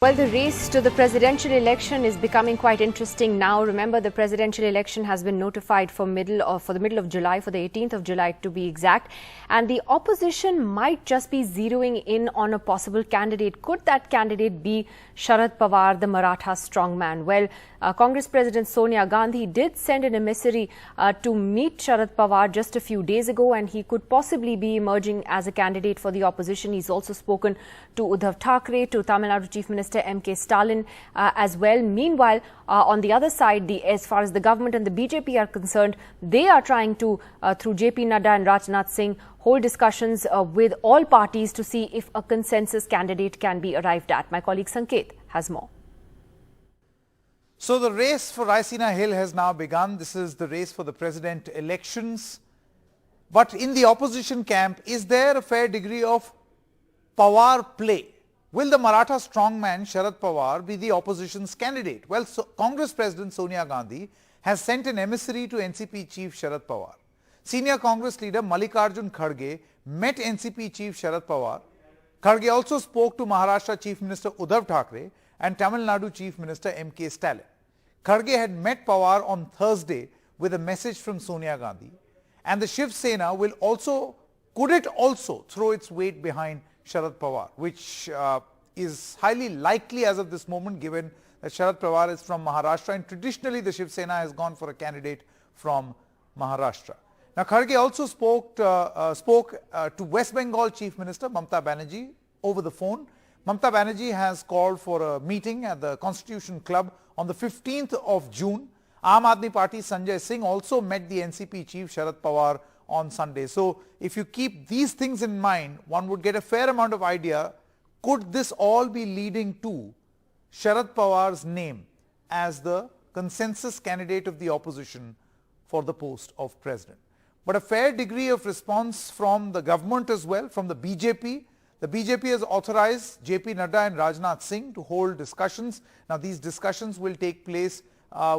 Well, the race to the presidential election is becoming quite interesting now. Remember, the presidential election has been notified for the middle of July, for the 18th of July to be exact. And the opposition might just be zeroing in on a possible candidate. Could that candidate be Sharad Pawar, the Maratha strongman? Well, Congress President Sonia Gandhi did send an emissary to meet Sharad Pawar just a few days ago, and he could possibly be emerging as a candidate for the opposition. He's also spoken to Uddhav Thackeray, to Tamil Nadu Chief Minister M.K. Stalin as well. Meanwhile, on the other side, as far as the government and the BJP are concerned, they are trying to, through J.P. Nadda and Rajnath Singh, hold discussions with all parties to see if a consensus candidate can be arrived at. My colleague Sanket has more. So the race for Raisina Hill has now begun. This is the race for the president elections. But in the opposition camp, is there a fair degree of Pawar play? Will the Maratha strongman Sharad Pawar be the opposition's candidate? Well, Congress President Sonia Gandhi has sent an emissary to NCP Chief Sharad Pawar. Senior Congress leader Mallikarjun Kharge met NCP Chief Sharad Pawar. Kharge also spoke to Maharashtra Chief Minister Uddhav Thackeray and Tamil Nadu Chief Minister M.K. Stalin. Kharge had met Pawar on Thursday with a message from Sonia Gandhi, and the Shiv Sena could it also throw its weight behind Sharad Pawar, which is highly likely as of this moment, given that Sharad Pawar is from Maharashtra and traditionally the Shiv Sena has gone for a candidate from Maharashtra. Now, Kharge also spoke to West Bengal Chief Minister Mamata Banerjee over the phone. Mamata Banerjee has called for a meeting at the Constitution Club on the 15th of June. Aam Aadmi Party Sanjay Singh also met the NCP Chief Sharad Pawar on Sunday. So if you keep these things in mind, one would get a fair amount of idea. Could this all be leading to Sharad Pawar's name as the consensus candidate of the opposition for the post of president? But a fair degree of response from the government as well, from the BJP. The BJP has authorized J.P. Nadda and Rajnath Singh to hold discussions. Now, these discussions will take place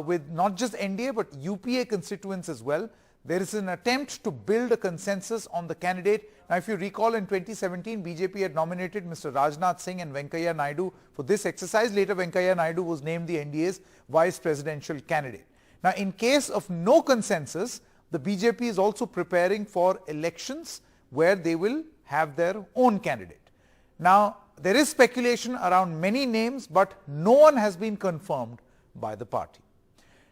with not just NDA but UPA constituents as well. There is an attempt to build a consensus on the candidate. Now, if you recall, in 2017, BJP had nominated Mr. Rajnath Singh and Venkaiah Naidu for this exercise. Later, Venkaiah Naidu was named the NDA's vice presidential candidate. Now, in case of no consensus, the BJP is also preparing for elections where they will have their own candidate. Now, there is speculation around many names, but no one has been confirmed by the party.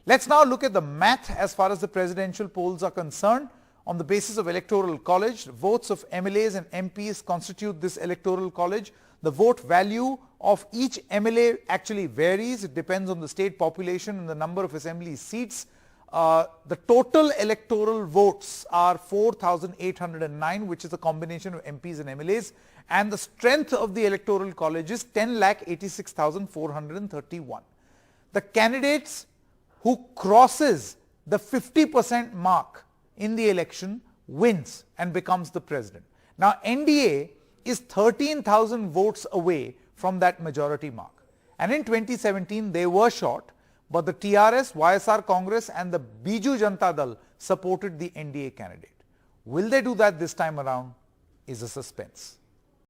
Let's now look at the math as far as the presidential polls are concerned. On the basis of electoral college, votes of MLAs and MPs constitute this electoral college. The vote value of each MLA actually varies. It depends on the state population and the number of assembly seats. The total electoral votes are 4,809, which is a combination of MPs and MLAs, and the strength of the electoral college is 10,86,431. The candidates who crosses the 50% mark in the election wins and becomes the president. Now, NDA is 13,000 votes away from that majority mark, and in 2017 they were short, but the TRS, YSR Congress and the Biju Janata Dal supported the NDA candidate. Will they do that this time around is a suspense.